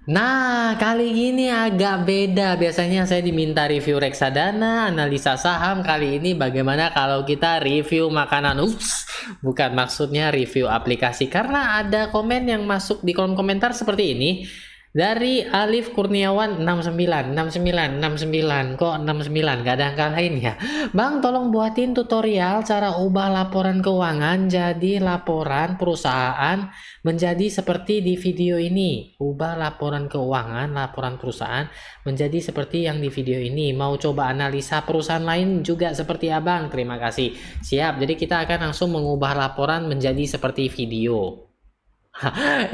Nah, kali ini agak beda. Biasanya saya diminta review reksadana, analisa saham. Kali ini bagaimana kalau kita review makanan? Ups, bukan maksudnya review aplikasi. Karena ada komen yang masuk di kolom komentar seperti ini. Dari Alif Kurniawan 69, 69, 69. Kok 69? Gak ada angka lain ya? Bang, tolong buatin tutorial cara ubah laporan keuangan jadi laporan perusahaan menjadi seperti di video ini. Ubah laporan keuangan, laporan perusahaan menjadi seperti yang di video ini. Mau coba analisa perusahaan lain juga seperti abang? Terima kasih. Siap, jadi kita akan langsung mengubah laporan menjadi seperti video.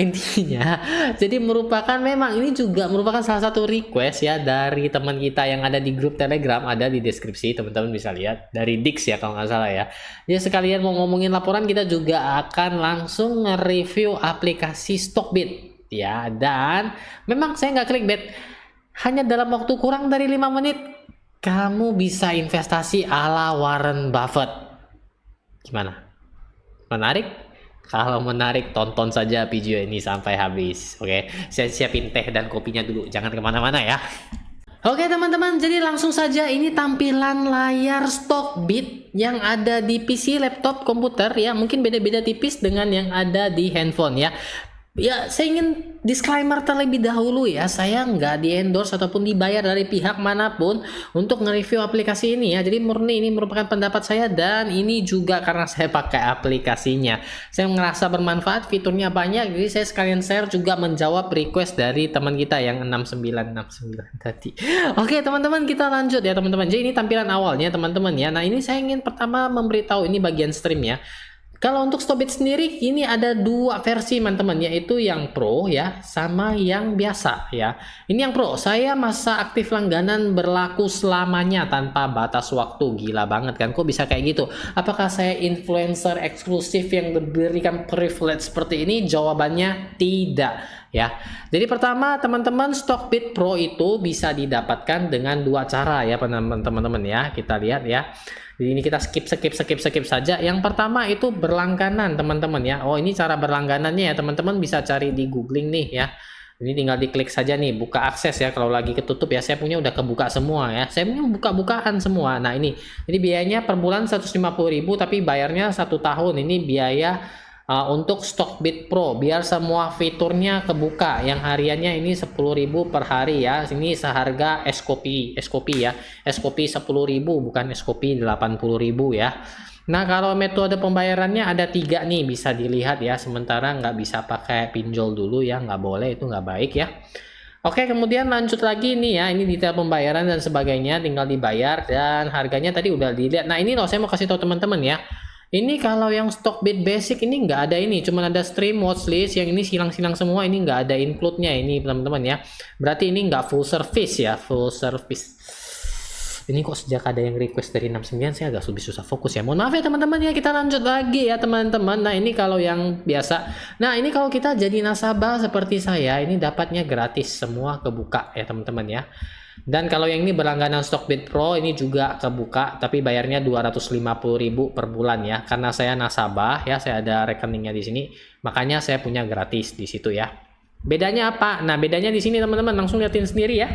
Intinya, jadi memang ini juga merupakan salah satu request ya dari teman kita yang ada di grup Telegram, ada di deskripsi, teman-teman bisa lihat dari Dix ya kalau nggak salah ya. Ya sekalian mau ngomongin laporan, kita juga akan langsung nge-review aplikasi Stockbit ya. Dan memang saya nggak clickbait, hanya dalam waktu kurang dari 5 menit kamu bisa investasi ala Warren Buffett. Gimana? Menarik? Kalau menarik, tonton saja video ini sampai habis. Oke, saya siapin teh dan kopinya dulu. Jangan kemana-mana ya. Oke teman-teman, jadi langsung saja ini tampilan layar Stockbit yang ada di PC, laptop, komputer ya. Mungkin beda-beda tipis dengan yang ada di handphone ya. Ya, saya ingin disclaimer terlebih dahulu ya, saya nggak di-endorse ataupun dibayar dari pihak manapun untuk nge-review aplikasi ini ya. Jadi murni ini merupakan pendapat saya dan ini juga karena saya pakai aplikasinya. Saya ngerasa bermanfaat, fiturnya banyak, jadi saya sekalian share juga menjawab request dari teman kita yang 6969 tadi. Oke teman-teman, kita lanjut ya teman-teman. Jadi ini tampilan awalnya teman-teman ya. Nah ini saya ingin pertama memberitahu ini bagian stream ya. Kalau untuk Stockbit sendiri ini ada dua versi teman-teman, yaitu yang Pro ya sama yang biasa ya. Ini yang Pro, saya masa aktif langganan berlaku selamanya tanpa batas waktu. Gila banget kan, kok bisa kayak gitu? Apakah saya influencer eksklusif yang diberikan privilege seperti ini? Jawabannya tidak ya. Jadi pertama teman-teman, Stockbit Pro itu bisa didapatkan dengan dua cara ya teman-teman ya. Kita lihat ya. Jadi ini kita skip saja. Yang pertama itu berlangganan teman-teman ya. Oh ini cara berlangganannya ya teman-teman, bisa cari di googling nih ya. Ini tinggal diklik saja nih, buka akses ya. Kalau lagi ketutup ya, saya punya udah kebuka semua ya. Saya punya buka-bukaan semua. Nah ini biayanya per bulan 150.000 tapi bayarnya 1 tahun. Ini biaya untuk Stockbit Pro biar semua fiturnya kebuka. Yang hariannya ini 10.000 per hari ya. Ini seharga es kopi ya. Es kopi 10.000 bukan es kopi 80.000 ya. Nah kalau metode pembayarannya ada 3 nih, bisa dilihat ya. Sementara nggak bisa pakai pinjol dulu ya, nggak boleh, itu nggak baik ya. Oke, kemudian lanjut lagi nih ya, ini detail pembayaran dan sebagainya, tinggal dibayar dan harganya tadi udah dilihat. Nah ini loh, saya mau kasih tahu teman-teman ya. Ini kalau yang Stockbit basic ini nggak ada ini, cuman ada stream, watchlist, yang ini silang-silang semua, ini nggak ada include-nya ini teman-teman ya. Berarti ini nggak full service ya, full service. Ini kok sejak ada yang request dari 69 saya agak lebih susah fokus ya. Mohon maaf ya teman-teman ya, kita lanjut lagi ya teman-teman. Nah ini kalau yang biasa. Nah ini kalau kita jadi nasabah seperti saya, ini dapatnya gratis, semua kebuka ya teman-teman ya. Dan kalau yang ini berlangganan Stockbit Pro ini juga kebuka, tapi bayarnya 250.000 per bulan ya. Karena saya nasabah ya, saya ada rekeningnya di sini, makanya saya punya gratis di situ ya. Bedanya apa? Nah, bedanya di sini teman-teman, langsung liatin sendiri ya.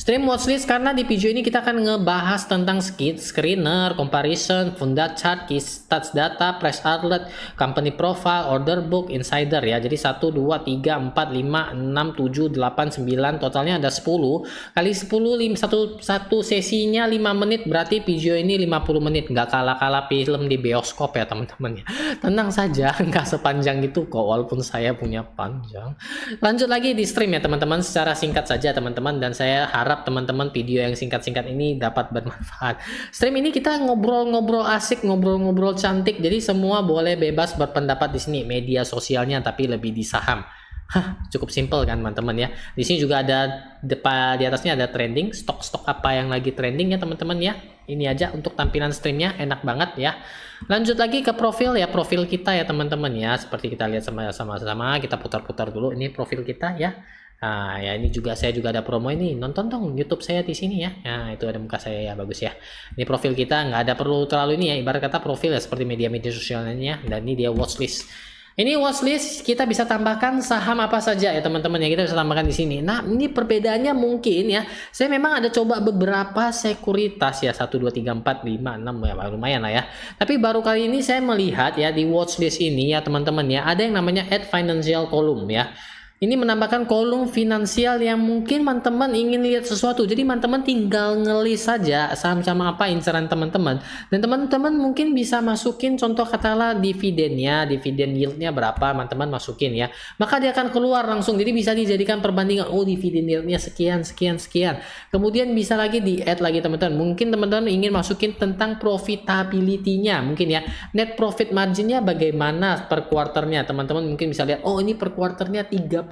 Stream watchlist, karena di video ini kita akan ngebahas tentang screener, comparison, funda chart, key stats data, price alert, company profile, order book, insider ya. Jadi 1, 2, 3, 4, 5, 6, 7, 8, 9, totalnya ada 10. Kali 10, satu sesinya 5 menit, berarti video ini 50 menit. Nggak kalah-kalah film di bioskop ya teman-teman ya. Tenang saja, nggak sepanjang itu kok, walaupun saya punya panjang. Lanjut lagi di stream ya teman-teman, secara singkat saja teman-teman, dan saya harap teman-teman video yang singkat-singkat ini dapat bermanfaat. Stream ini kita ngobrol-ngobrol asik, ngobrol-ngobrol cantik, jadi semua boleh bebas berpendapat di sini. Media sosialnya tapi lebih di saham. Cukup simple kan teman-teman ya. Di sini juga ada di atasnya ada trending, stok-stok apa yang lagi trending ya teman-teman ya. Ini aja untuk tampilan streamnya, enak banget ya. Lanjut lagi ke profil ya, profil kita ya teman-teman ya. Seperti kita lihat sama-sama, kita putar-putar dulu ini profil kita ya. Nah, ya ini juga saya juga ada promo ini. Nonton dong YouTube saya di sini ya. Nah, itu ada muka saya ya, bagus ya. Ini profil kita, nggak ada perlu terlalu ini ya. Ibarat kata profil ya seperti media-media sosialnya, dan ini dia watchlist. Ini watchlist kita bisa tambahkan saham apa saja ya teman-teman ya, kita bisa tambahkan di sini. Nah, ini perbedaannya mungkin ya. Saya memang ada coba beberapa sekuritas ya 1 2 3 4 5 6 ya, lumayan lah ya. Tapi baru kali ini saya melihat ya di watchlist ini ya teman-teman ya, ada yang namanya add financial column ya. Ini menambahkan kolom finansial yang mungkin teman-teman ingin lihat sesuatu. Jadi teman-teman tinggal ngelis saja saham-saham apa inceran teman-teman. Dan teman-teman mungkin bisa masukin contoh katakanlah dividennya, dividen yieldnya berapa, teman-teman masukin ya. Maka dia akan keluar langsung. Jadi bisa dijadikan perbandingan. Oh, dividen yieldnya sekian, sekian, sekian. Kemudian bisa lagi di-add lagi teman-teman. Mungkin teman-teman ingin masukin tentang profitability-nya. Mungkin ya. Net profit margin-nya bagaimana per kuarternya. Teman-teman mungkin bisa lihat. Oh, ini per kuarternya 34,44%.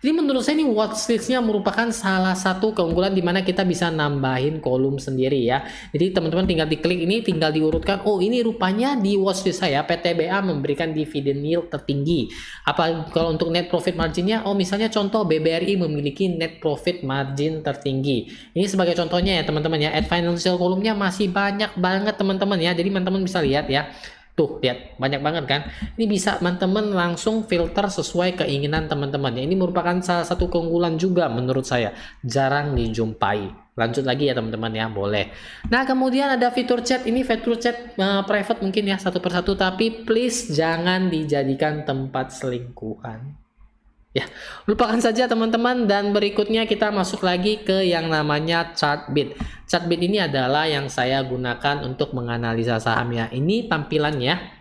Jadi menurut saya ini watchlist-nya merupakan salah satu keunggulan di mana kita bisa nambahin kolom sendiri ya. Jadi teman-teman tinggal diklik ini, tinggal diurutkan. Oh, ini rupanya di watchlist saya PTBA memberikan dividen yield tertinggi. Apa kalau untuk net profit marginnya? Oh, misalnya contoh BBRI memiliki net profit margin tertinggi. Ini sebagai contohnya ya teman-teman ya. Add financial kolomnya masih banyak banget teman-teman ya. Jadi teman-teman bisa lihat ya. Tuh, lihat banyak banget kan. Ini bisa teman-teman langsung filter sesuai keinginan teman-teman. Ini merupakan salah satu keunggulan juga menurut saya. Jarang dijumpai. Lanjut lagi ya teman-teman ya, boleh. Nah, kemudian ada fitur chat. Ini fitur chat private mungkin ya satu persatu. Tapi please jangan dijadikan tempat selingkuhan. Ya, lupakan saja teman-teman, dan berikutnya kita masuk lagi ke yang namanya Chartbeat. Chartbeat ini adalah yang saya gunakan untuk menganalisa saham ya. Ini tampilannya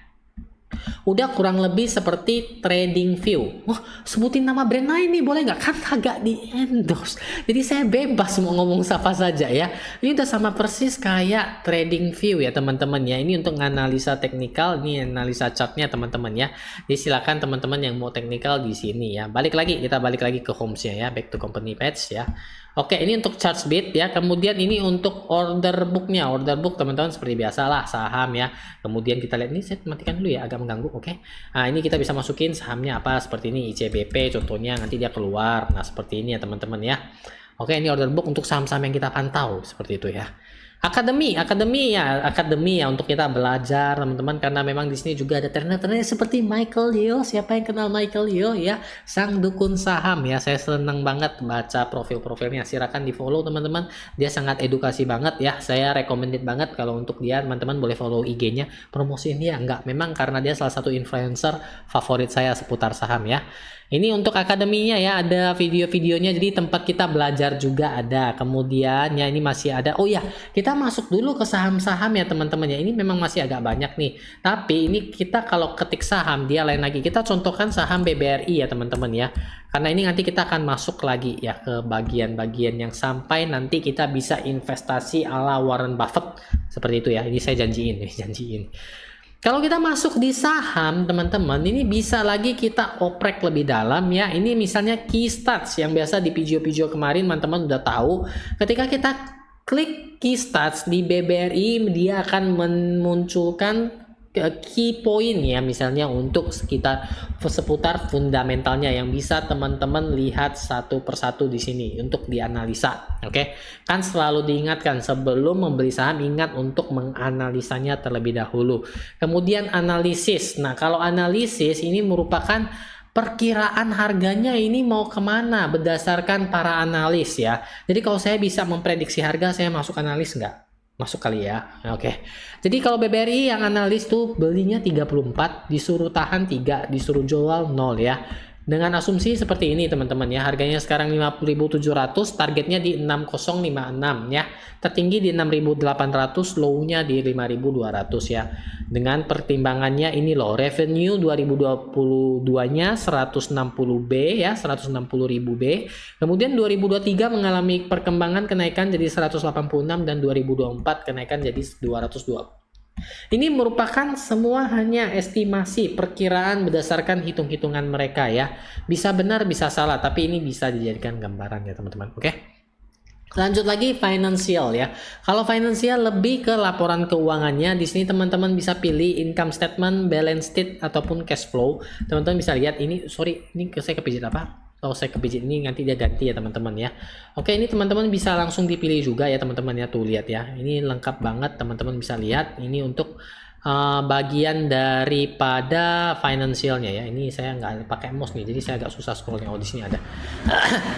udah kurang lebih seperti TradingView. Wah, sebutin nama brand lain nih boleh nggak? Kan kagak di endorse. Jadi saya bebas mau ngomong siapa saja ya. Ini udah sama persis kayak TradingView ya teman-teman ya. Ini untuk analisa teknikal, ini analisa chartnya teman-teman ya. Jadi silakan teman-teman yang mau teknikal di sini ya. Kita balik lagi ke Homes ya, back to company page ya. Oke, ini untuk Chartbeat ya. Kemudian ini untuk order booknya. Order book teman-teman seperti biasa lah saham ya. Kemudian kita lihat ini, saya matikan dulu ya, agak mengganggu. Oke. Nah, ini kita bisa masukin sahamnya apa seperti ini, ICBP contohnya, nanti dia keluar. Nah, seperti ini ya teman-teman ya. Oke, ini order book untuk saham-saham yang kita pantau seperti itu ya. Akademi ya untuk kita belajar teman-teman, karena memang di sini juga ada trainer-trainer seperti Michael Leo. Siapa yang kenal Michael Leo ya, sang dukun saham ya. Saya senang banget baca profil-profilnya, silakan di follow teman-teman, dia sangat edukasi banget ya. Saya recommended banget kalau untuk dia, teman-teman boleh follow IG-nya. Promosiin dia enggak, memang karena dia salah satu influencer favorit saya seputar saham ya. Ini untuk akademinya ya, ada video-videonya, jadi tempat kita belajar juga ada. Kemudian ya ini masih ada, oh ya kita masuk dulu ke saham-saham ya teman-teman ya. Ini memang masih agak banyak nih, tapi ini kita kalau ketik saham dia lain lagi. Kita contohkan saham BBRI ya teman-teman ya, karena ini nanti kita akan masuk lagi ya ke bagian-bagian yang sampai nanti kita bisa investasi ala Warren Buffett seperti itu ya. Ini saya janjiin. Kalau kita masuk di saham teman-teman, ini bisa lagi kita oprek lebih dalam ya. Ini misalnya key stats yang biasa di video-video kemarin teman-teman udah tahu. Ketika kita klik key stats di BBRI, dia akan memunculkan key point ya, misalnya untuk seputar fundamentalnya yang bisa teman-teman lihat satu persatu di sini untuk dianalisa. Oke, kan selalu diingatkan sebelum membeli saham, ingat untuk menganalisanya terlebih dahulu. Kemudian analisis. Nah, kalau analisis ini merupakan perkiraan harganya ini mau kemana berdasarkan para analis ya. Jadi kalau saya bisa memprediksi harga, saya masuk analis nggak? Masuk kali ya. Oke. Jadi kalau BBRI yang analis tuh belinya 34, disuruh tahan 3, disuruh jual 0 ya. Dengan asumsi seperti ini teman-teman ya. Harganya sekarang 50.700, targetnya di 6056 ya. Tertinggi di 6.800, low-nya di 5.200 ya. Dengan pertimbangannya ini loh, revenue 2022-nya 160B ya, 160.000 B. Kemudian 2023 mengalami perkembangan kenaikan jadi 186 dan 2024 kenaikan jadi 220. Ini merupakan semua hanya estimasi, perkiraan berdasarkan hitung-hitungan mereka ya. Bisa benar, bisa salah, tapi ini bisa dijadikan gambaran ya teman-teman. Oke. Lanjut lagi financial ya. Kalau financial lebih ke laporan keuangannya. Di sini teman-teman bisa pilih income statement, balance sheet ataupun cash flow. Teman-teman bisa lihat ini, ini saya kepijit apa? Oh, saya kepijit ini, nanti dia ganti ya teman-teman ya. Oke, ini teman-teman bisa langsung dipilih juga ya teman-teman ya. Tuh lihat ya. Ini lengkap banget, teman-teman bisa lihat. Ini untuk bagian daripada financialnya ya. Ini saya nggak pakai mouse nih, jadi saya agak susah scrollnya. Oh, di sini ada.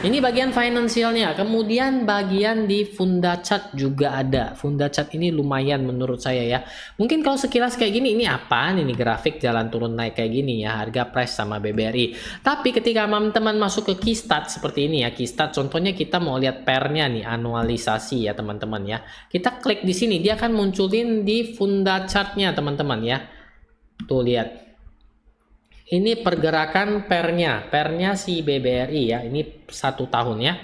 Ini bagian financialnya. Kemudian bagian di funda chart juga ada. Funda chart ini lumayan menurut saya ya. Mungkin kalau sekilas kayak gini, ini apaan ini, grafik jalan turun naik kayak gini ya, harga price sama BBRI. Tapi ketika teman-teman masuk ke Keystat seperti ini ya, Keystat contohnya kita mau lihat pairnya nih, anualisasi ya teman-teman ya. Kita klik di sini, dia akan munculin di funda chartnya teman-teman ya. Tuh lihat. Ini pergerakan pairnya si BBRI ya. Ini 1 tahun ya.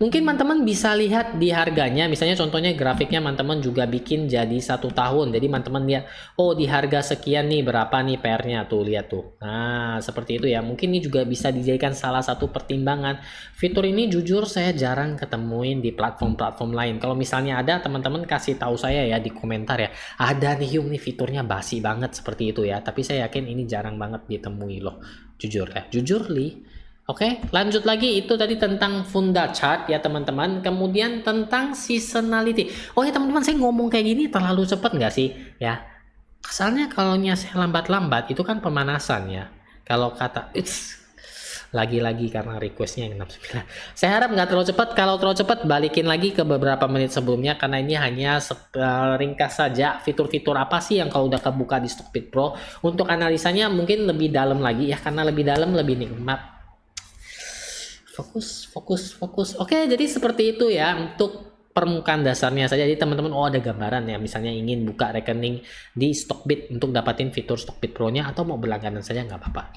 Mungkin teman-teman bisa lihat di harganya, misalnya contohnya grafiknya teman-teman juga bikin jadi 1 tahun. Jadi teman-teman lihat, oh di harga sekian nih berapa nih pairnya, tuh lihat tuh. Nah seperti itu ya, mungkin ini juga bisa dijadikan salah satu pertimbangan. Fitur ini jujur saya jarang ketemuin di platform-platform lain. Kalau misalnya ada, teman-teman kasih tahu saya ya di komentar ya, ada nih Yung, nih fiturnya basi banget seperti itu ya. Tapi saya yakin ini jarang banget ditemui loh, jujur ya, jujur li. Oke, lanjut lagi, itu tadi tentang funda chart ya teman-teman. Kemudian tentang seasonality. Oh ya teman-teman, saya ngomong kayak gini terlalu cepat nggak sih ya? Kesannya kalau saya lambat-lambat itu kan pemanasan ya. Kalau kata lagi-lagi karena requestnya yang 69. Saya harap nggak terlalu cepat. Kalau terlalu cepat balikin lagi ke beberapa menit sebelumnya, karena ini hanya ringkas saja fitur-fitur apa sih yang kalau udah kebuka di Stockbit Pro. Untuk analisanya mungkin lebih dalam lagi ya, karena lebih dalam lebih nikmat. Fokus. Oke, jadi seperti itu ya untuk permukaan dasarnya saja. Jadi teman-teman, oh ada gambaran ya, misalnya ingin buka rekening di Stockbit untuk dapatin fitur Stockbit Pro-nya atau mau berlangganan saja nggak apa-apa.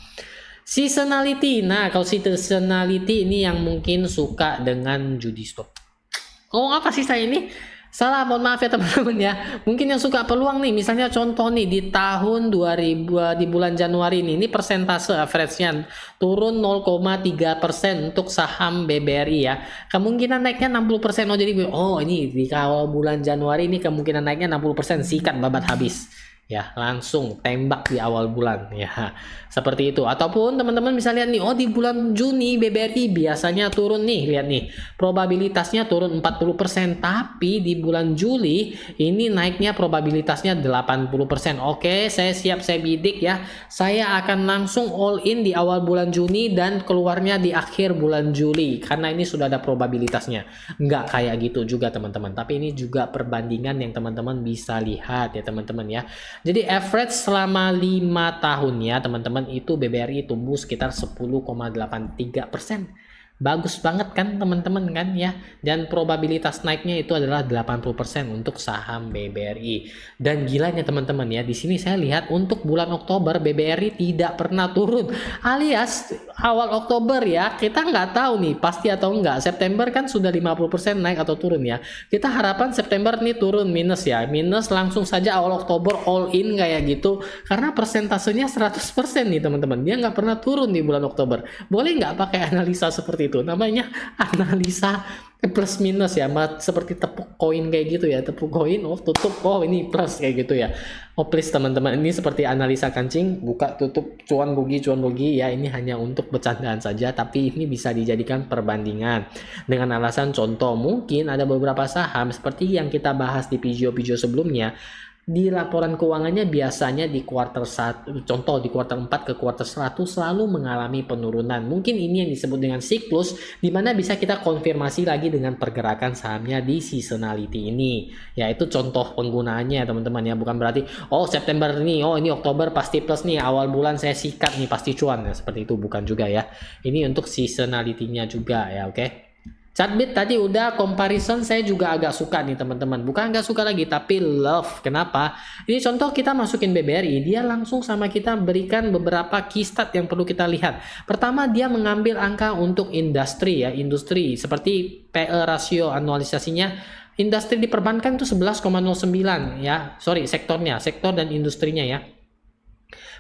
Seasonality. Nah, kalau seasonality ini yang mungkin suka dengan judi stop. Oh, apa sih saya ini? Salah, mohon maaf ya teman-teman ya. Mungkin yang suka peluang nih, misalnya contoh nih di tahun 2000 di bulan Januari ini persentase average-nya turun 0,3% untuk saham BBRI ya. Kemungkinan naiknya 60%. Oh jadi ini di awal bulan Januari ini kemungkinan naiknya 60%, sikat babat habis. Ya, langsung tembak di awal bulan ya. Seperti itu. Ataupun teman-teman bisa lihat nih, oh di bulan Juni BBRI biasanya turun nih, lihat nih. Probabilitasnya turun 40%, tapi di bulan Juli ini naiknya probabilitasnya 80%. Oke, saya siap, saya bidik ya. Saya akan langsung all in di awal bulan Juni dan keluarnya di akhir bulan Juli, karena ini sudah ada probabilitasnya. Nggak kayak gitu juga teman-teman, tapi ini juga perbandingan yang teman-teman bisa lihat ya teman-teman ya. Jadi average selama 5 tahun ya teman-teman, itu BBRI tumbuh sekitar 10,83%. Bagus banget kan teman-teman kan ya. Dan probabilitas naiknya itu adalah 80% untuk saham BBRI. Dan gilanya teman-teman ya, di sini saya lihat untuk bulan Oktober BBRI tidak pernah turun. Alias awal Oktober ya, kita nggak tahu nih pasti atau enggak. September kan sudah 50% naik atau turun ya. Kita harapan September nih turun minus ya. Minus langsung saja awal Oktober all in kayak gitu. Karena persentasenya 100% nih teman-teman. Dia nggak pernah turun di bulan Oktober. Boleh nggak pakai analisa seperti itu? Namanya analisa plus minus ya, seperti tepuk koin kayak gitu ya. Tepuk koin, oh tutup, oh ini plus kayak gitu ya. Oh please teman-teman, ini seperti analisa kancing, buka tutup, cuan rugi ya. Ini hanya untuk bercandaan saja, tapi ini bisa dijadikan perbandingan dengan alasan contoh. Mungkin ada beberapa saham seperti yang kita bahas di video-video sebelumnya, di laporan keuangannya biasanya di kuartal 1, contoh di kuartal 4 ke kuartal 1 selalu mengalami penurunan. Mungkin ini yang disebut dengan siklus, di mana bisa kita konfirmasi lagi dengan pergerakan sahamnya di seasonality ini. Ya itu contoh penggunaannya teman-teman ya, bukan berarti oh September ini, oh ini Oktober pasti plus nih, awal bulan saya sikat nih pasti cuan ya, seperti itu bukan juga ya. Ini untuk seasonality-nya juga ya, oke. Chartbit tadi udah, comparison saya juga agak suka nih teman-teman. Bukan agak suka lagi, tapi love. Kenapa? Ini contoh kita masukin BBRI, dia langsung sama kita berikan beberapa keystat yang perlu kita lihat. Pertama, dia mengambil angka untuk industri ya, industri seperti PE rasio anualisasinya. Industri di perbankan itu 11,09 ya. Sorry, sektornya, sektor dan industrinya ya.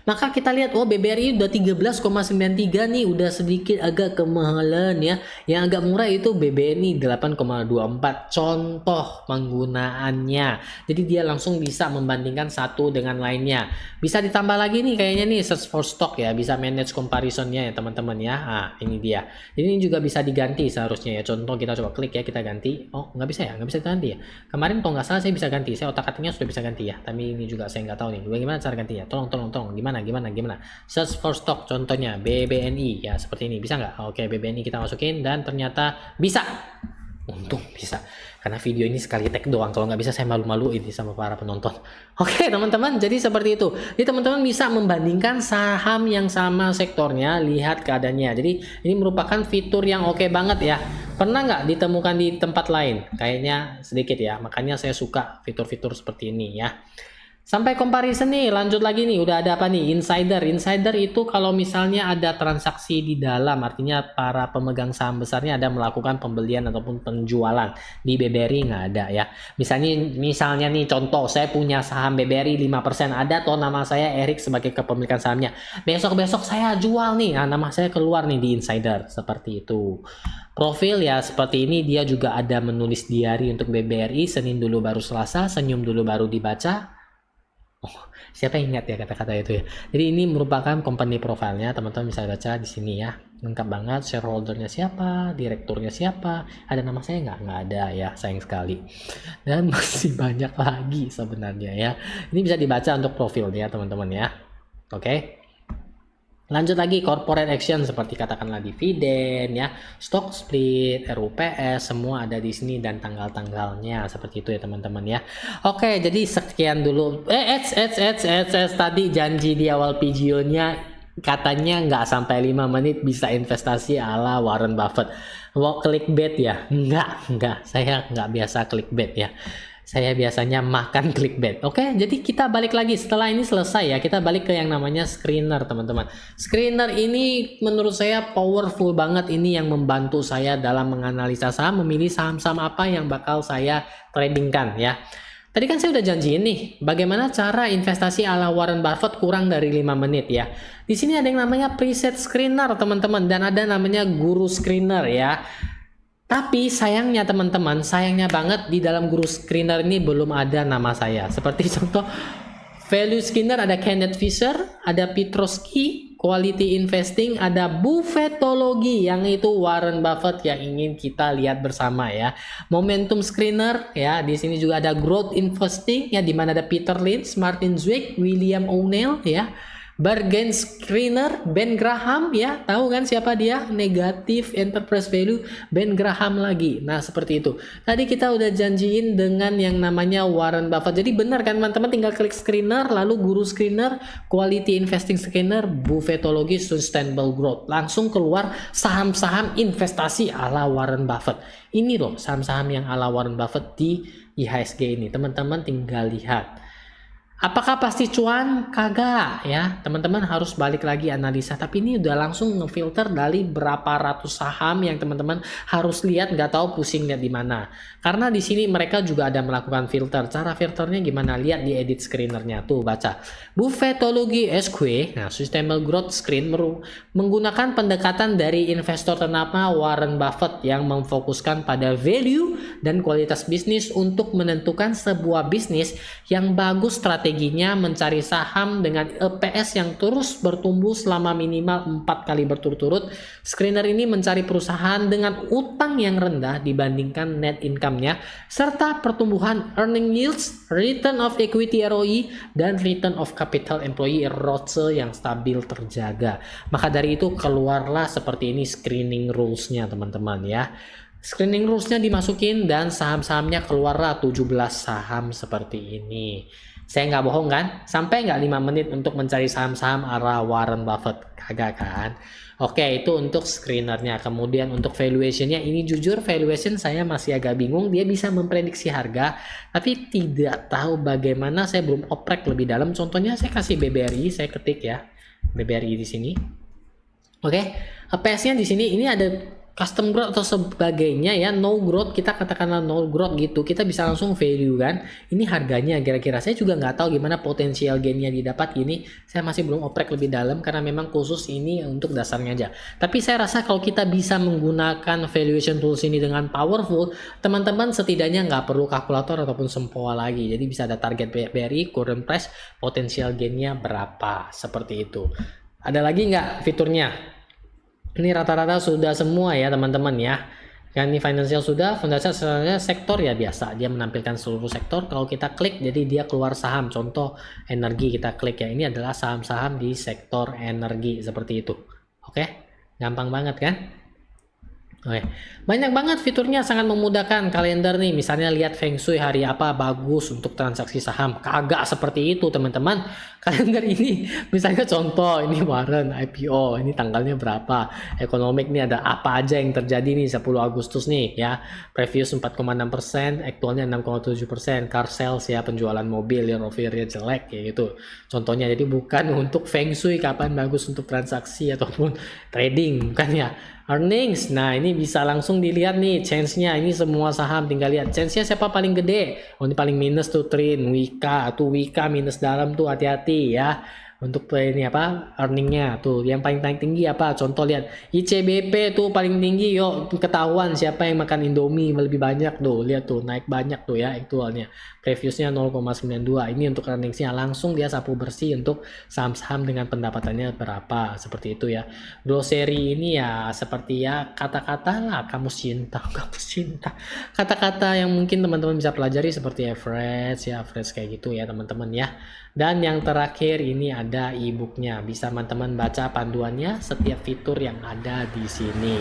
Maka kita lihat, oh BBRI udah 13,93 nih, udah sedikit agak kemahalan ya. Yang agak murah itu BBNI 8,24. Contoh penggunaannya. Jadi dia langsung bisa membandingkan satu dengan lainnya. Bisa ditambah lagi nih kayaknya nih search for stock ya, bisa manage comparisonnya ya teman-teman ya. Nah, ini dia. Jadi ini juga bisa diganti seharusnya ya. Contoh kita coba klik ya, kita ganti. Oh, nggak bisa ya, nggak bisa ganti ya. Kemarin kalau nggak salah saya bisa ganti, saya otak-atiknya sudah bisa ganti ya. Tapi ini juga saya nggak tahu nih, bagaimana cara ganti ya. Tolong, gimana. Search for stock contohnya BBNI ya, seperti ini bisa nggak? Oke, BBNI kita masukin dan ternyata bisa. Untung bisa, karena video ini sekali tag doang. Kalau nggak bisa saya malu-maluin sama para penonton. Oke teman-teman, jadi seperti itu. Jadi teman-teman bisa membandingkan saham yang sama sektornya, lihat keadaannya. Jadi ini merupakan fitur yang oke banget ya. Pernah nggak ditemukan di tempat lain? Kayaknya sedikit ya, makanya saya suka fitur-fitur seperti ini ya. Sampai comparison nih, lanjut lagi nih, udah ada apa nih? Insider itu kalau misalnya ada transaksi di dalam, artinya para pemegang saham besarnya ada melakukan pembelian ataupun penjualan. Di BBRI nggak ada ya. Misalnya nih contoh, saya punya saham BBRI 5%, ada toh nama saya Erik sebagai kepemilikan sahamnya. Besok saya jual nih, nah nama saya keluar nih di insider, seperti itu. Profil ya seperti ini, dia juga ada menulis diary untuk BBRI, Senin dulu baru Selasa, senyum dulu baru dibaca. Oh, siapa yang ingat ya kata-kata itu ya. Jadi ini merupakan company profile-nya, teman-teman bisa baca di sini ya. Lengkap banget, shareholder-nya siapa, direkturnya siapa. Ada nama saya nggak ada ya, sayang sekali. Dan masih banyak lagi sebenarnya ya. Ini bisa dibaca untuk profilnya teman-teman ya. Oke. Lanjut lagi, corporate action seperti katakanlah dividen ya, stock split, RUPS, semua ada di sini dan tanggal-tanggalnya seperti itu ya teman-teman ya. Oke, jadi sekian dulu. Tadi janji di awal videonya katanya nggak sampai 5 menit bisa investasi ala Warren Buffett. Mau clickbait ya? Enggak. Saya nggak biasa clickbait ya. Saya biasanya makan clickbait. Oke, jadi kita balik lagi setelah ini selesai ya. Kita balik ke yang namanya screener, teman-teman. Screener ini menurut saya powerful banget, ini yang membantu saya dalam menganalisa saham, memilih saham-saham apa yang bakal saya tradingkan ya. Tadi kan saya udah janjiin nih, bagaimana cara investasi ala Warren Buffett kurang dari 5 menit ya. Di sini ada yang namanya preset screener, teman-teman, dan ada namanya guru screener ya. Tapi sayangnya teman-teman, sayangnya banget di dalam guru screener ini belum ada nama saya. Seperti contoh value screener ada Kenneth Fisher, ada Petrosky, quality investing, ada Buffettology yang itu Warren Buffett yang ingin kita lihat bersama ya. Momentum screener ya, di sini juga ada growth investing ya, di mana ada Peter Lynch, Martin Zwick, William O'Neill ya. Bargain screener Ben Graham ya, tahu kan siapa dia? Negative enterprise value Ben Graham lagi. Nah seperti itu. Tadi kita udah janjiin dengan yang namanya Warren Buffett. Jadi benar kan teman-teman, tinggal klik screener, lalu guru screener, quality investing screener, Buffettology, sustainable growth. Langsung keluar saham-saham investasi ala Warren Buffett. Ini loh saham-saham yang ala Warren Buffett di IHSG ini. Teman-teman tinggal lihat. Apakah pasti cuan? Kagak ya. Teman-teman harus balik lagi analisa. Tapi ini udah langsung ngefilter dari berapa ratus saham yang teman-teman harus lihat, nggak tahu pusing lihat di mana. Karena di sini mereka juga ada melakukan filter. Cara filternya gimana? Lihat di edit screenernya tuh, baca. Buffettology SQ, nah Sustainable Growth Screen menggunakan pendekatan dari investor ternama Warren Buffett yang memfokuskan pada value dan kualitas bisnis untuk menentukan sebuah bisnis yang bagus. Strateginya mencari saham dengan EPS yang terus bertumbuh selama minimal 4 kali berturut-turut. Screener ini mencari perusahaan dengan utang yang rendah dibandingkan net income-nya, serta pertumbuhan earning yields, return of equity ROE, dan return of capital employee ROCE yang stabil terjaga. Maka dari itu keluarlah seperti ini screening rules-nya teman-teman ya. Screening rules-nya dimasukin dan saham-sahamnya keluarlah 17 saham seperti ini. Saya nggak bohong kan? Sampai nggak 5 menit untuk mencari saham-saham arah Warren Buffett? Kagak kan? Oke, itu untuk screenernya. Kemudian untuk valuationnya, ini jujur valuation saya masih agak bingung. Dia bisa memprediksi harga, tapi tidak tahu bagaimana. Saya belum oprek lebih dalam. Contohnya saya kasih BBRI, saya ketik ya BBRI di sini. Oke, EPS-nya di sini ini ada custom growth atau sebagainya ya, no growth, kita katakanlah no growth gitu, kita bisa langsung value kan, ini harganya kira-kira. Saya juga nggak tahu gimana potensial gainnya didapat gini, saya masih belum oprek lebih dalam karena memang khusus ini untuk dasarnya aja. Tapi saya rasa kalau kita bisa menggunakan valuation tools ini dengan powerful, teman-teman setidaknya nggak perlu kalkulator ataupun sempoa lagi, jadi bisa ada target BRI, current price, potensial gainnya berapa, seperti itu. Ada lagi nggak fiturnya? Ini rata-rata sudah semua ya teman-teman ya. Kan ini financial sudah, fondasi sektor ya biasa. Dia menampilkan seluruh sektor. Kalau kita klik jadi dia keluar saham. Contoh energi kita klik ya. Ini adalah saham-saham di sektor energi seperti itu. Oke, gampang banget kan? Oke. Banyak banget fiturnya, sangat memudahkan. Kalender nih, misalnya lihat Feng Shui hari apa bagus untuk transaksi saham. Kagak seperti itu teman-teman. Kalender ini misalnya contoh ini Warren IPO, ini tanggalnya berapa, ekonomik nih ada apa aja yang terjadi nih 10 Agustus nih ya, previous 4,6%, aktualnya 6,7%, car sales ya, penjualan mobil yang year jelek kayak gitu contohnya. Jadi bukan untuk Feng Shui kapan bagus untuk transaksi ataupun trading, bukan ya. Earnings, nah ini bisa langsung dilihat nih change-nya, ini semua saham tinggal lihat change-nya siapa paling gede. Oh ini paling minus tuh Trin, Wika tuh, Wika minus dalam tuh, hati-hati ya untuk ini apa earningnya tuh. Yang paling tinggi apa, contoh lihat ICBP tuh paling tinggi, yuk ketahuan siapa yang makan Indomie lebih banyak tuh, lihat tuh naik banyak tuh ya aktualnya, previousnya 0,92. ini untuk earningsnya langsung dia sapu bersih untuk saham-saham dengan pendapatannya berapa, seperti itu ya. Glossary ini ya seperti ya kata-kata lah, kamus cinta kata-kata yang mungkin teman-teman bisa pelajari seperti average ya, average kayak gitu ya teman-teman ya. Dan yang terakhir ini ada e-booknya, bisa teman-teman baca panduannya setiap fitur yang ada di sini.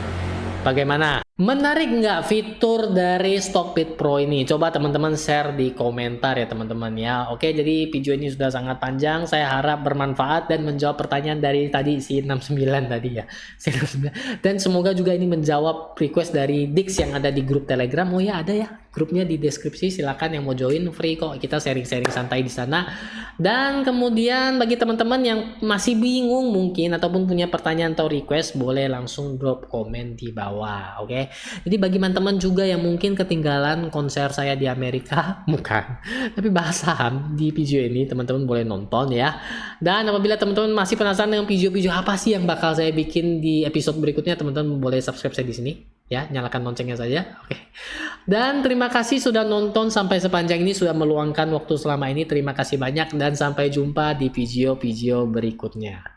Bagaimana? Menarik nggak fitur dari Stockbit Pro ini? Coba teman-teman share di komentar ya teman-teman ya. Oke, jadi video ini sudah sangat panjang. Saya harap bermanfaat dan menjawab pertanyaan dari tadi si 69 tadi ya. Dan semoga juga ini menjawab request dari Dix yang ada di grup Telegram. Oh ya, ada ya grupnya di deskripsi, silakan yang mau join, free kok, kita sharing-sharing santai di sana. Dan kemudian bagi teman-teman yang masih bingung mungkin ataupun punya pertanyaan atau request, boleh langsung drop komen di bawah. Oke. Jadi bagi teman-teman juga yang mungkin ketinggalan konser saya di Amerika, bukan, tapi bahas saham di video ini, teman-teman boleh nonton ya. Dan apabila teman-teman masih penasaran dengan video-video apa sih yang bakal saya bikin di episode berikutnya, teman-teman boleh subscribe saya di sini ya, nyalakan loncengnya saja. Oke. Dan terima kasih sudah nonton sampai sepanjang ini, sudah meluangkan waktu selama ini. Terima kasih banyak dan sampai jumpa di video-video berikutnya.